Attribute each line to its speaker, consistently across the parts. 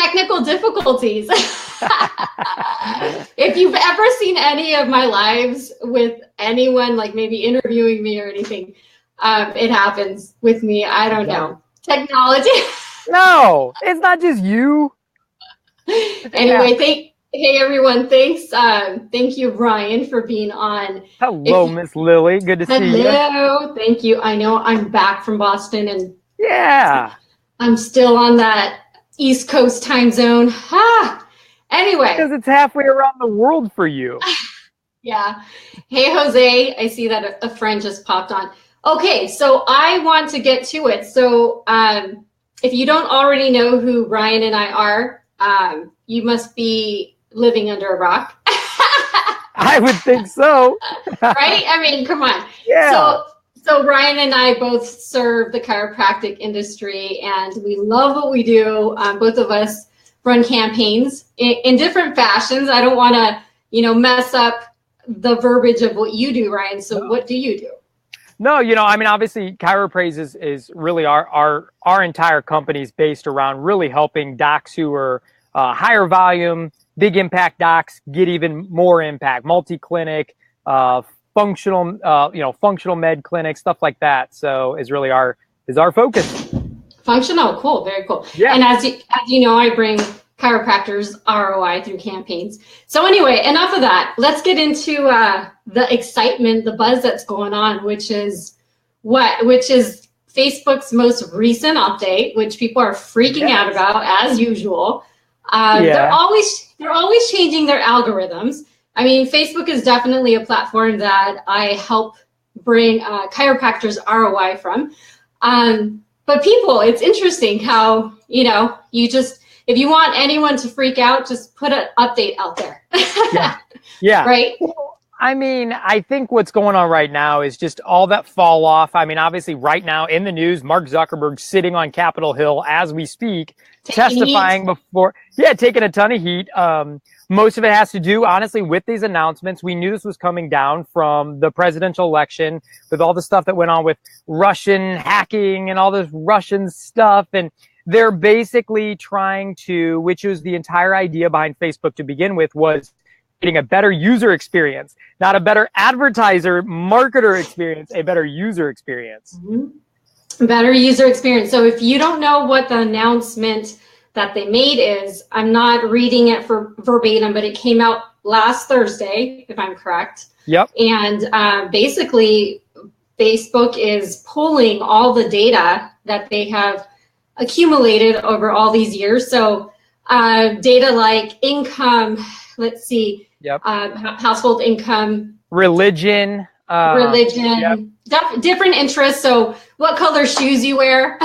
Speaker 1: technical difficulties. If you've ever seen any of my lives with anyone, like maybe interviewing me or anything, it happens with me. I don't know. Technology.
Speaker 2: No, it's not just you.
Speaker 1: Anyway, hey everyone, thanks. Thank you, Ryan, for being on.
Speaker 2: Hello, Miss Lily. Good to see you.
Speaker 1: Hello, thank you. I know I'm back from Boston, and
Speaker 2: yeah,
Speaker 1: I'm still on that East Coast time zone. Anyway,
Speaker 2: because it's halfway around the world for you.
Speaker 1: Yeah. Hey, Jose, I see that a friend just popped on. Okay, so I want to get to it. So if you don't already know who Ryan and I are, you must be living under a rock.
Speaker 2: I would think so.
Speaker 1: Right? I mean, come on.
Speaker 2: Yeah.
Speaker 1: So Ryan and I both serve the chiropractic industry, and we love what we do. Both of us run campaigns in different fashions. I don't want to, mess up the verbiage of what you do, Ryan. So what do you do?
Speaker 2: No, I mean, obviously ChiroPraise is really our entire company is based around really helping docs who are higher volume, big impact docs get even more impact, multi-clinic, functional med clinics, stuff like that. So is really our focus.
Speaker 1: Functional, cool, very cool.
Speaker 2: Yeah.
Speaker 1: And as you know, I bring chiropractors ROI through campaigns. So anyway, enough of that. Let's get into the excitement, the buzz that's going on, which is Facebook's most recent update, which people are freaking out about as usual. They're always changing their algorithms. I mean, Facebook is definitely a platform that I help bring chiropractors ROI from. But people, it's interesting how, if you want anyone to freak out, just put an update out there.
Speaker 2: Yeah.
Speaker 1: Right?
Speaker 2: Well, I mean, I think what's going on right now is just all that fall off. I mean, obviously right now in the news, Mark Zuckerberg sitting on Capitol Hill as we speak, testifying before, taking a ton of heat. Most of it has to do, honestly, with these announcements. We knew this was coming down from the presidential election with all the stuff that went on with Russian hacking and all this Russian stuff. And they're basically trying to, which was the entire idea behind Facebook to begin with, was getting a better user experience, not a better advertiser, marketer experience, a better user experience.
Speaker 1: Mm-hmm. Better user experience. So if you don't know what the announcement that they made is, I'm not reading it for verbatim, but it came out last Thursday, if I'm correct.
Speaker 2: Yep.
Speaker 1: And basically, Facebook is pulling all the data that they have accumulated over all these years. So data like income, let's see, household income,
Speaker 2: religion,
Speaker 1: different interests. So what color shoes you wear,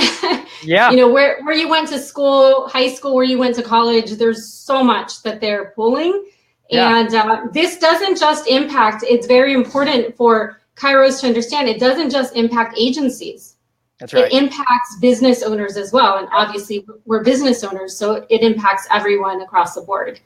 Speaker 1: where you went to school, high school, where you went to college. There's so much that they're pulling. And this doesn't just impact, it's very important for Chiros to understand, it doesn't just impact agencies.
Speaker 2: That's right.
Speaker 1: It impacts business owners as well. And obviously we're business owners, so it impacts everyone across the board.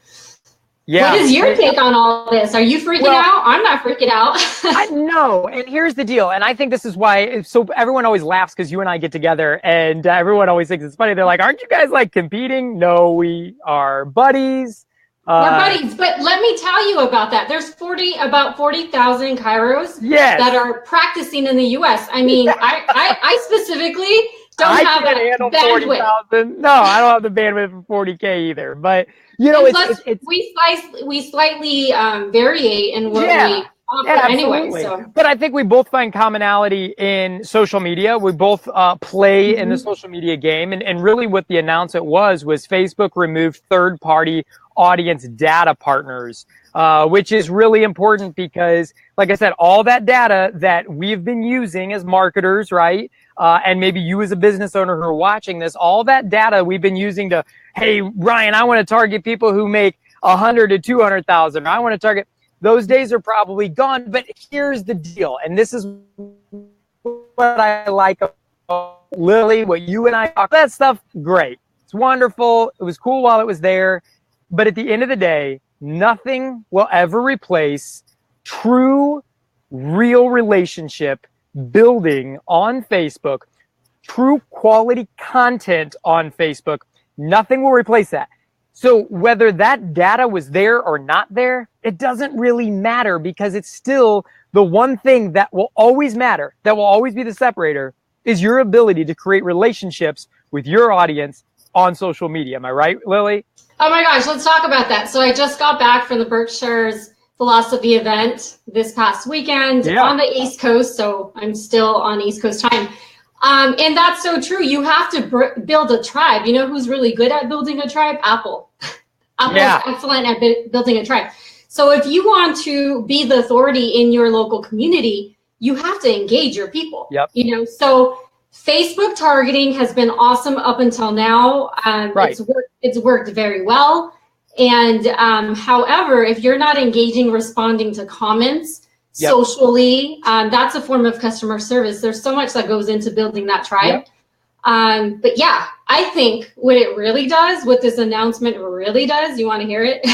Speaker 1: Yeah. What is your take on all this? Are you freaking out? I'm not freaking out.
Speaker 2: I know. And here's the deal. And I think this is why, so everyone always laughs because you and I get together and everyone always thinks it's funny. They're like, aren't you guys like competing? No, we are buddies.
Speaker 1: We're buddies, but let me tell you about that. There's about 40,000 Chiros that are practicing in the U.S. I mean, I specifically don't have that bandwidth.
Speaker 2: No, I don't have the bandwidth for 40K either. But it's
Speaker 1: we slightly vary in what we offer anyway. So.
Speaker 2: But I think we both find commonality in social media. We both play in the social media game, and really what the announcement was Facebook removed third-party audience data partners, which is really important because, like I said, all that data that we've been using as marketers, right? And maybe you as a business owner who are watching this, all that data we've been using to, hey, Ryan, I want to target people who make 100 to 200,000. I want to target, those days are probably gone. But here's the deal. And this is what I like about Lily, what you and I talk, that stuff, great. It's wonderful. It was cool while it was there. But at the end of the day, nothing will ever replace true, real relationship building on Facebook, true quality content on Facebook. Nothing will replace that. So whether that data was there or not there, it doesn't really matter, because it's still the one thing that will always matter, that will always be the separator, is your ability to create relationships with your audience on social media. Am I right, Lily?
Speaker 1: Oh my gosh, let's talk about that. So I just got back from the Berkshire's Philosophy event this past weekend on the East Coast. So I'm still on East Coast time. And that's so true. You have to build a tribe. You know who's really good at building a tribe? Apple. Apple is excellent at building a tribe. So if you want to be the authority in your local community, you have to engage your people.
Speaker 2: Yep.
Speaker 1: You know, so Facebook targeting has been awesome up until now. It's worked very well. And however, if you're not engaging, responding to comments socially, that's a form of customer service. There's so much that goes into building that tribe. But yeah, I think what it really does, what this announcement really does, you want to hear it?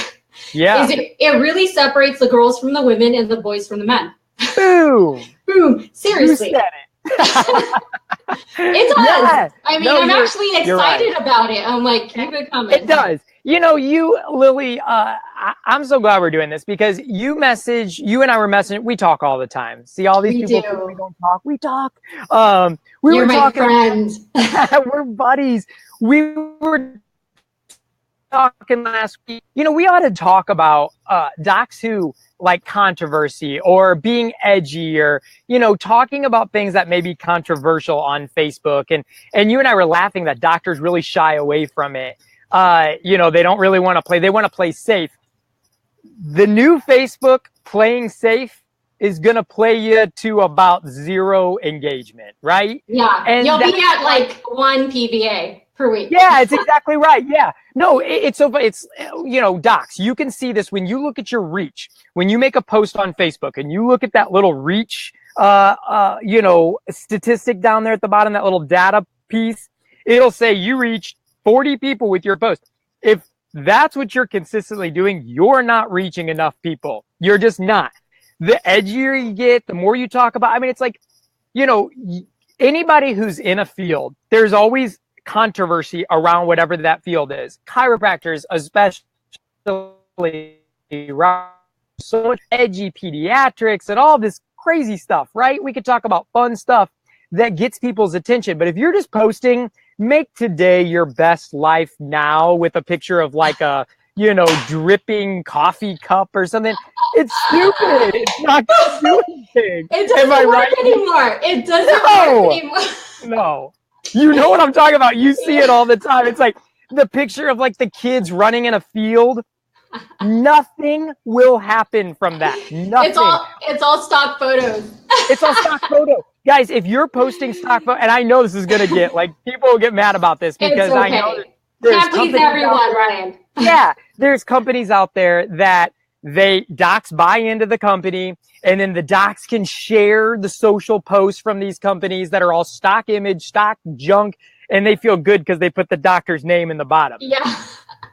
Speaker 2: Yeah.
Speaker 1: Is it really separates the girls from the women and the boys from the men.
Speaker 2: Boom.
Speaker 1: Boom. Seriously.
Speaker 2: You said it.
Speaker 1: It does.
Speaker 2: Yeah.
Speaker 1: I mean, I'm actually excited about it. I'm like, keep it coming.
Speaker 2: It does. You know, Lily, I'm so glad we're doing this, because you and I were messaging. We talk all the time. See, all these people think we don't talk. We talk.
Speaker 1: You're my friend.
Speaker 2: We're buddies. We were talking last week. You know, we ought to talk about docs who like controversy or being edgy, or, you know, talking about things that may be controversial on Facebook. And you and I were laughing that doctors really shy away from it. You know, they don't really want to play. They want to play safe. The new Facebook playing safe is going to play you to about 0 engagement, right?
Speaker 1: Yeah. And you'll be at like 1 PVA per week.
Speaker 2: Yeah, it's exactly right. Yeah. No, it's you know, docs, you can see this when you look at your reach. When you make a post on Facebook and you look at that little reach, you know, statistic down there at the bottom, that little data piece, it'll say you reached 40 people with your post. If that's what you're consistently doing, you're not reaching enough people. You're just not. The edgier you get, the more you talk about, I mean, it's like, you know, anybody who's in a field, there's always controversy around whatever that field is. Chiropractors, especially, so much edgy pediatrics and all this crazy stuff, right? We could talk about fun stuff that gets people's attention. But if you're just posting, make today your best life now with a picture of like a, you know, dripping coffee cup or something, it's stupid. It's not going to do anything.
Speaker 1: It doesn't work anymore. It doesn't work anymore.
Speaker 2: No. You know what I'm talking about. You see it all the time. It's like the picture of like the kids running in a field. Nothing will happen from that. Nothing.
Speaker 1: It's all stock photos.
Speaker 2: It's all stock photo. Guys, if you're posting stock photo, and I know this is going to get, like, people will get mad about this, because I know there's
Speaker 1: can't please everyone, Ryan.
Speaker 2: Yeah, there's companies out there that docs buy into the company, and then the docs can share the social posts from these companies that are all stock image, stock junk, and they feel good because they put the doctor's name in the bottom.
Speaker 1: Yeah.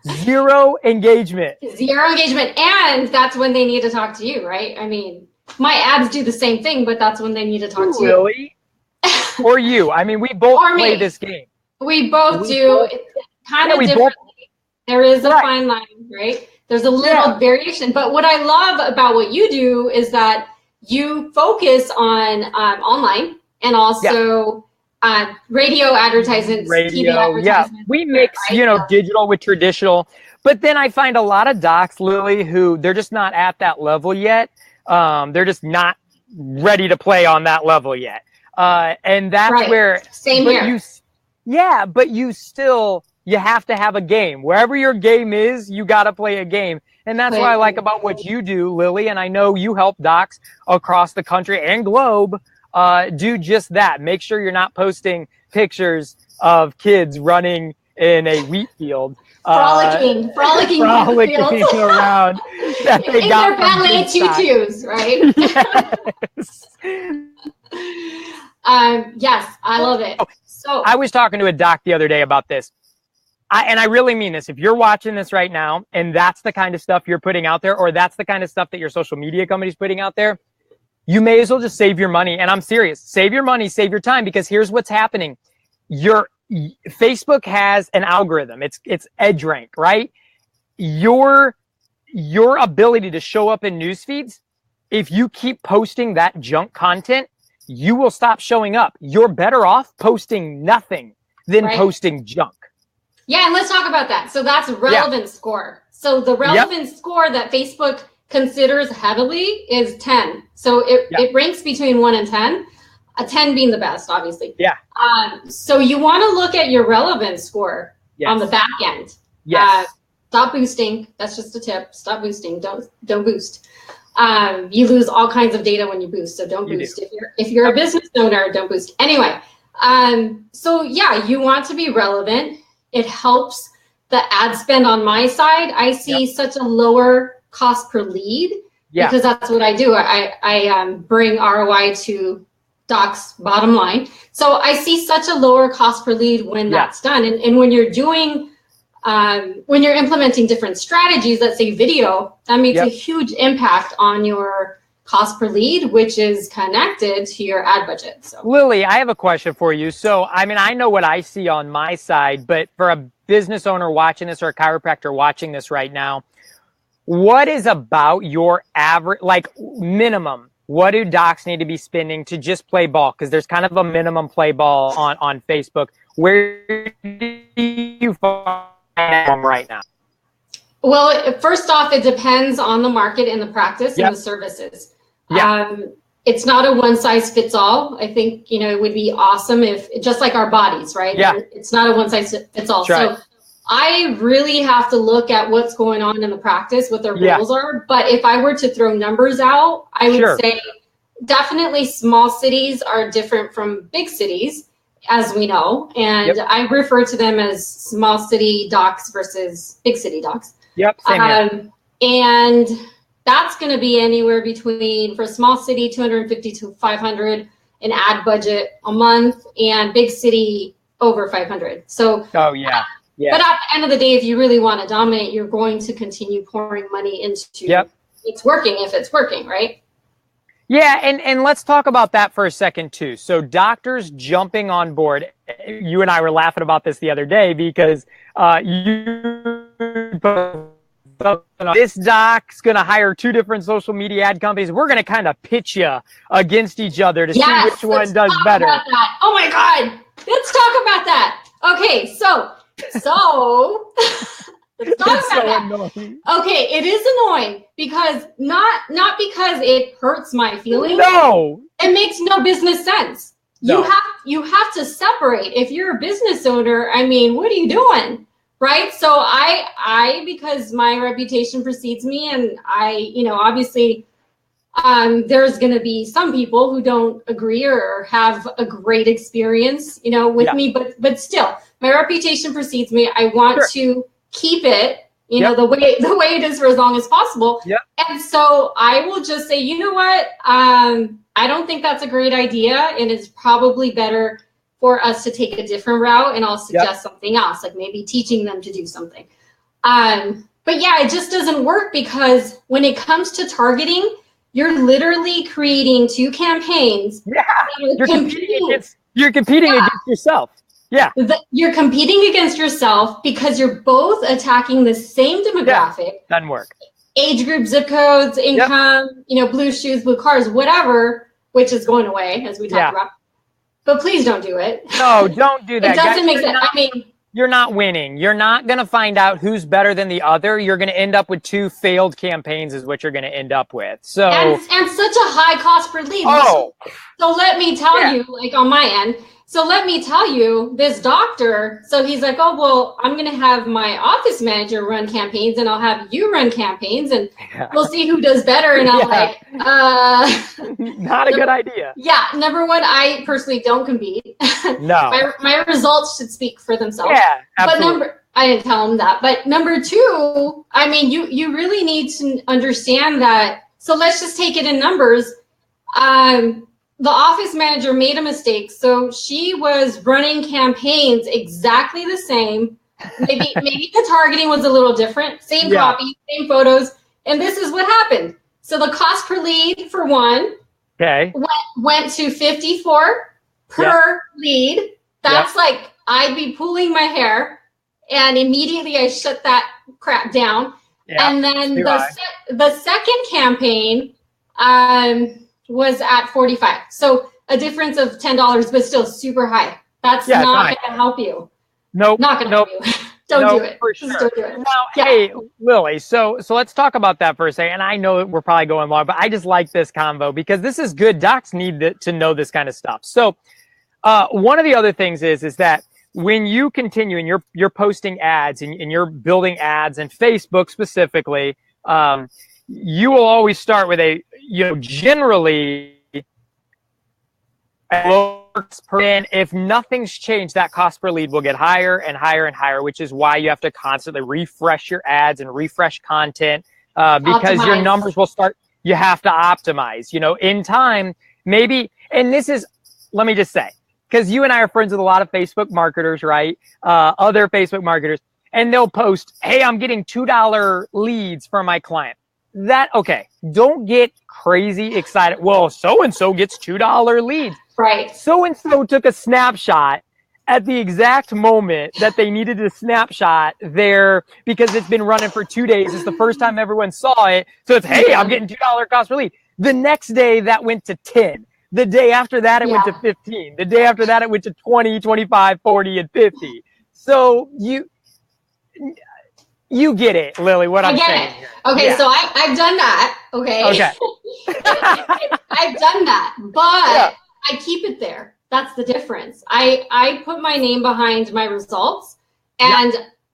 Speaker 2: 0 engagement.
Speaker 1: 0 engagement. And that's when they need to talk to you, right? I mean, my ads do the same thing, but that's when they need to talk to you.
Speaker 2: Really? Or you. I mean, we both play this game.
Speaker 1: We both do. It's kind of differently. There is a fine line, right? There's a little variation. But what I love about what you do is that you focus on online and also radio advertisements, TV advertisements.
Speaker 2: Yeah, we mix, you know, digital with traditional. But then I find a lot of docs, Lily, who they're just not at that level yet. They're just not ready to play on that level yet. And that's where
Speaker 1: same here.
Speaker 2: But you have to have a game. Wherever your game is, you got to play a game. And that's what I like about what you do, Lily. And I know you help docs across the country and globe do just that. Make sure you're not posting pictures of kids running in a wheat field.
Speaker 1: Frolicking
Speaker 2: around that they
Speaker 1: in
Speaker 2: got
Speaker 1: their ballet tutus, right?
Speaker 2: Yes.
Speaker 1: Yes, I love it. So
Speaker 2: I was talking to a doc the other day about this. And I really mean this. If you're watching this right now and that's the kind of stuff you're putting out there, or that's the kind of stuff that your social media company's putting out there, you may as well just save your money. And I'm serious. Save your money, save your time, because here's what's happening. Facebook has an algorithm. It's EdgeRank, right? your ability to show up in news feeds, if you keep posting that junk content, you will stop showing up. You're better off posting nothing than posting junk.
Speaker 1: Yeah, and let's talk about that. So that's relevance score. So the relevance score that Facebook considers heavily is 10. So it ranks between 1 and 10, a 10 being the best, obviously.
Speaker 2: Yeah.
Speaker 1: So you want to look at your relevance score on the back end.
Speaker 2: Yes.
Speaker 1: Stop boosting. That's just a tip. Stop boosting. Don't boost. You lose all kinds of data when you boost, so don't boost. If you're a business owner, don't boost. Anyway, so yeah, you want to be relevant. It helps the ad spend on my side. I see such a lower cost per lead because that's what I do. I bring ROI to docs bottom line. So I see such a lower cost per lead when that's done. And when you're doing when you're implementing different strategies, let's say video, that makes a huge impact on your cost per lead, which is connected to your ad budget. So
Speaker 2: Lily, I have a question for you. So, I mean, I know what I see on my side, but for a business owner watching this or a chiropractor watching this right now, what is about your average, like minimum? What do docs need to be spending to just play ball? Because there's kind of a minimum play ball on Facebook. Where do you find them right now?
Speaker 1: Well, first off, it depends on the market and the practice and the services. It's not a one size fits all. I think, you know, it would be awesome if, just like our bodies, right? It's not a one size fits all. So I really have to look at what's going on in the practice, what their rules are. But if I were to throw numbers out, I would say definitely small cities are different from big cities, as we know. And I refer to them as small city docs versus big city docs.
Speaker 2: Same here.
Speaker 1: And that's going to be anywhere between, for a small city, 250 to 500 an ad budget a month, and big city over 500. So, but at the end of the day, if you really want to dominate, you're going to continue pouring money into it's working if it's working, right?
Speaker 2: Yeah, and let's talk about that for a second too. So doctors jumping on board. You and I were laughing about this the other day because this doc's going to hire 2 different social media ad companies. We're going to kind of pitch you against each other to see which one does better.
Speaker 1: Oh my God. Let's talk about that. Okay. So let's talk about that.
Speaker 2: Annoying.
Speaker 1: Okay. It is annoying because not because it hurts my feelings.
Speaker 2: No,
Speaker 1: it makes no business sense.
Speaker 2: No.
Speaker 1: You have to separate. If you're a business owner, I mean, what are you doing? Right. So I, because my reputation precedes me, and I, you know, obviously there's going to be some people who don't agree or have a great experience, you know, with me, but still my reputation precedes me. I want to keep it, you know, the way it is for as long as possible. And so I will just say, you know what? I don't think that's a great idea. And it's probably better for us to take a different route, and I'll suggest something else, like maybe teaching them to do something. But yeah, it just doesn't work, because when it comes to targeting, you're literally creating 2 campaigns.
Speaker 2: You're competing against yourself.
Speaker 1: You're competing against yourself because you're both attacking the same demographic.
Speaker 2: Doesn't work.
Speaker 1: Age group, zip codes, income, you know, blue shoes, blue cars, whatever, which is going away, as we talked about. But please don't do it.
Speaker 2: No, don't do that.
Speaker 1: It doesn't make sense. I mean,
Speaker 2: you're not winning. You're not going to find out who's better than the other. You're going to end up with 2 failed campaigns is what you're going to end up with. So
Speaker 1: and such a high cost per lead. So let me tell you, like on my end, so let me tell you, this doctor, so he's like, oh, well, I'm going to have my office manager run campaigns, and I'll have you run campaigns, and we'll see who does better. And I'm like,
Speaker 2: not a good idea.
Speaker 1: Yeah. Number one, I personally don't compete.
Speaker 2: No.
Speaker 1: my results should speak for themselves.
Speaker 2: Yeah, absolutely.
Speaker 1: But I didn't tell him that. But number 2, I mean, you really need to understand that. So let's just take it in numbers. The office manager made a mistake. So she was running campaigns exactly the same. Maybe the targeting was a little different. Same copy, same photos. And this is what happened. So the cost per lead for one went to 54 per lead. That's like, I'd be pulling my hair. And immediately I shut that crap down.
Speaker 2: Yeah,
Speaker 1: and then the second campaign was at 45. So a difference of $10, but still super high. That's not going to help you.
Speaker 2: Nope.
Speaker 1: Not going to help you. Don't do it.
Speaker 2: For sure.
Speaker 1: Just don't do it.
Speaker 2: Now, hey, Lily, so let's talk about that for a second. And I know that we're probably going long, but I just like this convo because this is good. Docs need to know this kind of stuff. So one of the other things is that when you continue and you're posting ads and you're building ads and Facebook specifically, you will always start with generally and if nothing's changed, that cost per lead will get higher and higher and higher, which is why you have to constantly refresh your ads and refresh content because your numbers will start. You have to optimize, in time, maybe. And this is, let me just say, because you and I are friends with a lot of Facebook marketers, right? Other Facebook marketers, and they'll post, hey, I'm getting $2 leads for my client. Okay, don't get crazy excited. Well, so-and-so gets $2 leads.
Speaker 1: Right.
Speaker 2: So-and-so took a snapshot at the exact moment that they needed a snapshot there because it's been running for 2 days. It's the first time everyone saw it. So it's, hey, I'm getting $2 cost per lead. The next day that went to 10. The day after that, it went to 15. The day after that, it went to 20, 25, 40, and 50. So you get it, Lily, what I'm saying here.
Speaker 1: Okay, so I've done that. Okay. I've done that, but I keep it there. That's the difference. I put my name behind my results, and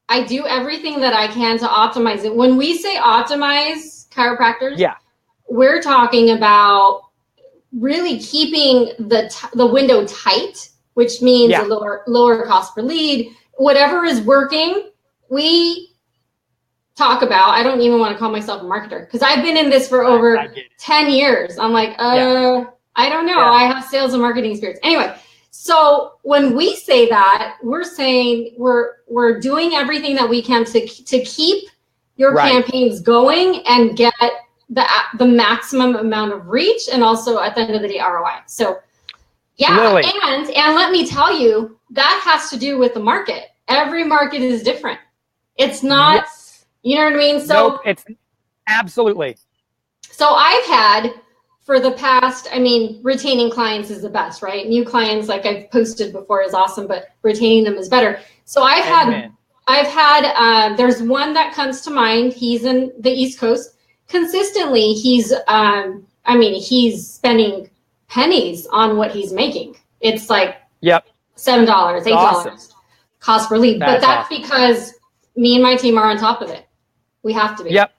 Speaker 1: I do everything that I can to optimize it. When we say optimize, chiropractors, we're talking about really keeping the window tight, which means a lower cost per lead. Whatever is working, we talk about. I don't even want to call myself a marketer because I've been in this for over 10 years. I'm like, I don't know. I have sales and marketing experience. Anyway, so when we say that, we're saying we're doing everything that we can to keep your campaigns going and get the maximum amount of reach and also at the end of the day ROI. So Lily. and let me tell you, that has to do with the market. Every market is different. It's not you know what I mean? So
Speaker 2: it's absolutely.
Speaker 1: So I've had for the past, retaining clients is the best, right? New clients, like I've posted before, is awesome, but retaining them is better. So I've had there's one that comes to mind. He's in the East Coast. Consistently, he's spending pennies on what he's making. It's like $7, $8 cost per lead. But that's because me and my team are on top of it. We have to be.
Speaker 2: Yep.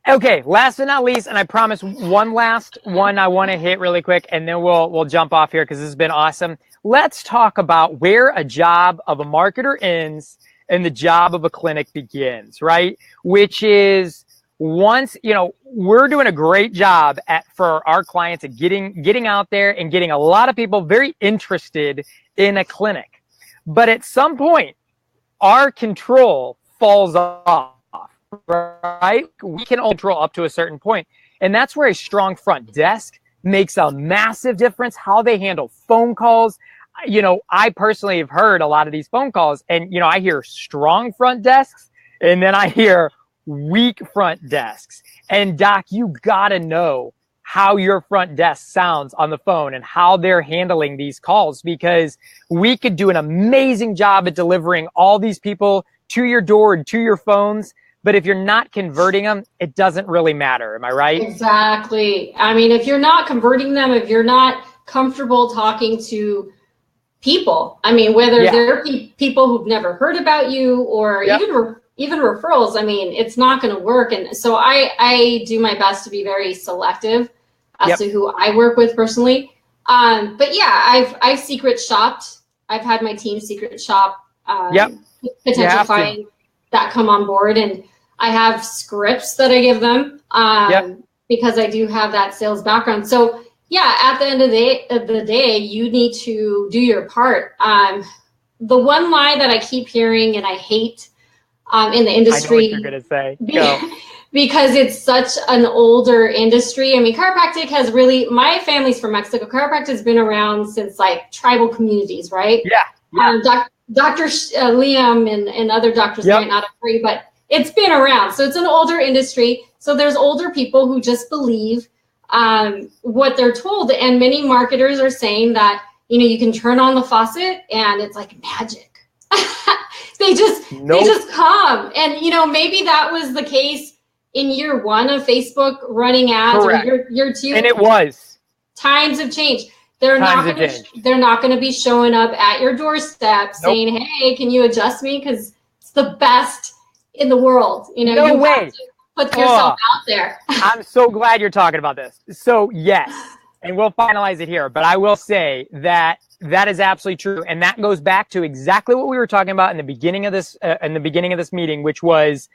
Speaker 2: Okay, last but not least, and I promise one last one I want to hit really quick, and then we'll jump off here because this has been awesome. Let's talk about where a job of a marketer ends and the job of a clinic begins, right? Which is once, we're doing a great job for our clients at getting out there and getting a lot of people very interested in a clinic. But at some point, our control falls off. Right? We can only control up to a certain point. And that's where a strong front desk makes a massive difference. How they handle phone calls. I personally have heard a lot of these phone calls and, I hear strong front desks and then I hear weak front desks. And Doc, you gotta know how your front desk sounds on the phone and how they're handling these calls because we could do an amazing job at delivering all these people to your door and to your phones. But if you're not converting them, it doesn't really matter. Am I right?
Speaker 1: Exactly. If you're not converting them, if you're not comfortable talking to people, whether they're people who've never heard about you or even referrals, it's not going to work. And so I do my best to be very selective as to who I work with personally. But I've secret shopped. I've had my team secret shop potential clients that come on board, and I have scripts that I give them because I do have that sales background. So at the end of the day, you need to do your part. The one lie that I keep hearing and I hate in the industry,
Speaker 2: I know what you're gonna say.
Speaker 1: because it's such an older industry. Chiropractic has really, my family's from Mexico. Chiropractic has been around since like tribal communities, right?
Speaker 2: Yeah.
Speaker 1: Dr. Liam and other doctors might not agree, but it's been around. So it's an older industry. So there's older people who just believe what they're told. And many marketers are saying that, you know, you can turn on the faucet and it's like magic. They just come. And, you know, maybe that was the case in year one of Facebook running ads.
Speaker 2: Correct.
Speaker 1: Or year two.
Speaker 2: And it was.
Speaker 1: Times have changed. They're not going to be showing up at your doorstep saying, hey, can you adjust me? Because it's the best in the world. You know,
Speaker 2: no way.
Speaker 1: Have to put yourself out there.
Speaker 2: I'm so glad you're talking about this. So yes, and we'll finalize it here, but I will say that that is absolutely true. And that goes back to exactly what we were talking about in the beginning of this, meeting, which was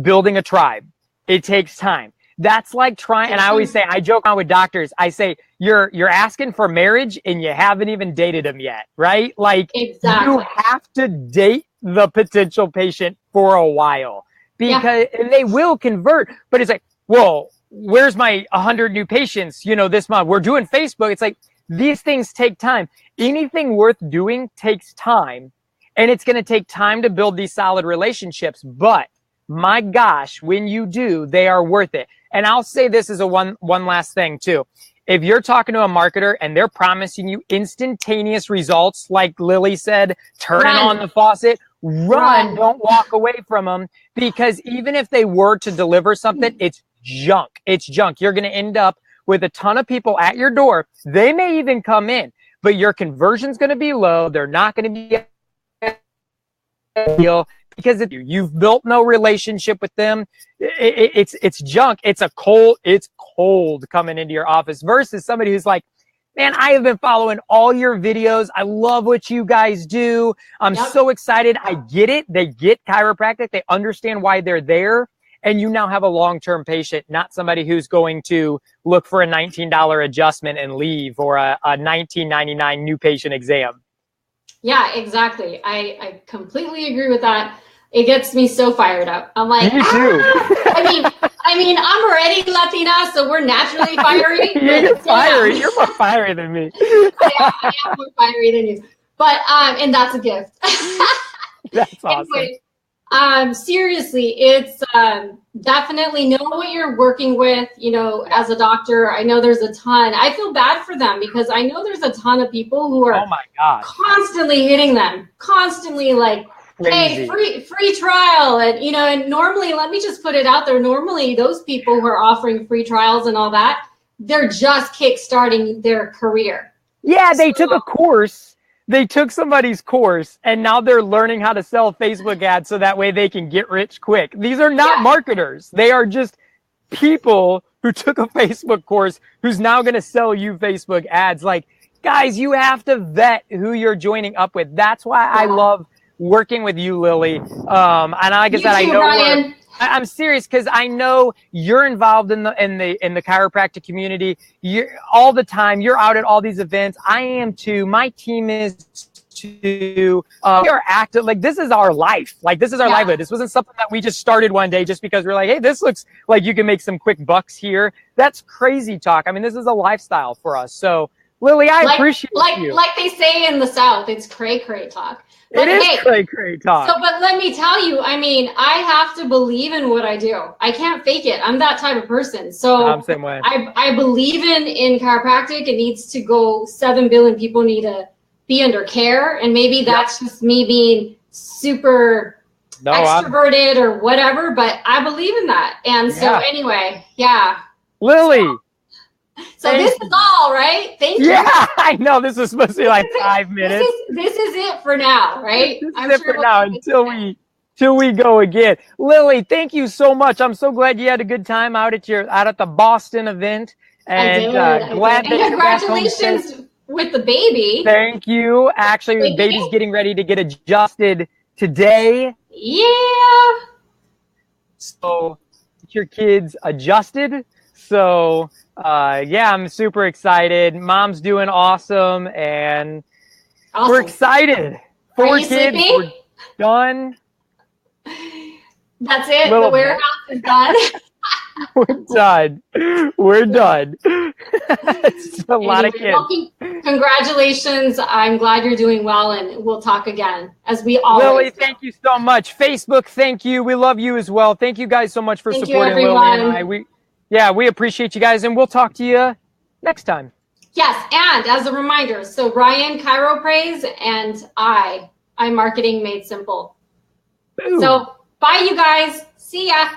Speaker 2: building a tribe. It takes time. That's like trying, and I always say, I joke on with doctors. I say, you're asking for marriage and you haven't even dated them yet, right? Like
Speaker 1: exactly.
Speaker 2: You have to date the potential patient for a while because they will convert. But it's like, well, where's my 100 new patients, you know, this month? We're doing Facebook. It's like, these things take time. Anything worth doing takes time, and it's going to take time to build these solid relationships. But my gosh, when you do, they are worth it. And I'll say this as a one last thing too. If you're talking to a marketer and they're promising you instantaneous results, like Lily said, turning on the faucet, run, don't walk away from them, because even if they were to deliver something, it's junk. It's junk. You're going to end up with a ton of people at your door. They may even come in, but your conversion's going to be low. They're not going to be deal because if you've built no relationship with them, it's junk. It's cold coming into your office versus somebody who's like, man, I have been following all your videos. I love what you guys do. I'm so excited. I get it. They get chiropractic. They understand why they're there. And you now have a long-term patient, not somebody who's going to look for a $19 adjustment and leave, or a $19.99 new patient exam.
Speaker 1: Yeah, exactly. I completely agree with that. It gets me so fired up. I'm like,
Speaker 2: me too.
Speaker 1: I mean, I'm already Latina, so we're naturally fiery.
Speaker 2: You're fiery. You're more fiery than me.
Speaker 1: I am more fiery than you. But and that's a gift.
Speaker 2: That's awesome.
Speaker 1: Anyway, seriously, it's definitely know what you're working with. You know, as a doctor, I know there's a ton. I feel bad for them because I know there's a ton of people who are
Speaker 2: oh my gosh,
Speaker 1: constantly hitting them, constantly like,
Speaker 2: crazy.
Speaker 1: Hey, free trial. And, you know, and normally, let me just put it out there. Normally, those people who are offering free trials and all that, they're just kickstarting their career.
Speaker 2: Yeah, they took a course. They took somebody's course, and now they're learning how to sell Facebook ads so that way they can get rich quick. These are not marketers. They are just people who took a Facebook course who's now going to sell you Facebook ads. Like, guys, you have to vet who you're joining up with. That's why I love working with you, Lily. And like I said, I know I'm serious because I know you're involved in the chiropractic community. You're all the time. You're out at all these events. I am too. My team is too. We are active. Like, this is our life. Like, this is our livelihood. This wasn't something that we just started one day just because we're like, hey, this looks like you can make some quick bucks here. That's crazy talk. I mean, this is a lifestyle for us. So, Lily, I appreciate you.
Speaker 1: Like they say in the South, it's cray-cray talk. But
Speaker 2: it is cray-cray talk.
Speaker 1: So, but let me tell you, I mean, I have to believe in what I do. I can't fake it. I'm that type of person. So
Speaker 2: I'm the same way.
Speaker 1: I believe in chiropractic. It needs to go. 7 billion people need to be under care. And maybe that's just me being super extroverted or whatever, but I believe in that. And so anyway,
Speaker 2: Lily.
Speaker 1: So this is all, right? Thank you.
Speaker 2: Yeah, I know this is supposed to be like 5 minutes.
Speaker 1: This is it for now, right?
Speaker 2: This is it for now until we go again. Lily, thank you so much. I'm so glad you had a good time out at the Boston event. And
Speaker 1: I did.
Speaker 2: Glad that
Speaker 1: congratulations with the baby.
Speaker 2: Thank you. Actually, the baby's getting ready to get adjusted today.
Speaker 1: Yeah.
Speaker 2: So get your kids adjusted. So I'm super excited. Mom's doing awesome, and we're excited. 4 kids, we're done.
Speaker 1: That's it. The warehouse is done.
Speaker 2: We're done. We're done. It's a lot of kids.
Speaker 1: Well, congratulations. I'm glad you're doing well, and we'll talk again, as we always
Speaker 2: Lily,
Speaker 1: do.
Speaker 2: thank you so much. Facebook, thank you. We love you as well. Thank you guys so much for supporting Lily and I. We appreciate you guys, and we'll talk to you next time.
Speaker 1: Yes, and as a reminder, so Ryan Chiro Praise and I'm Marketing Made Simple. Boom. So bye, you guys. See ya.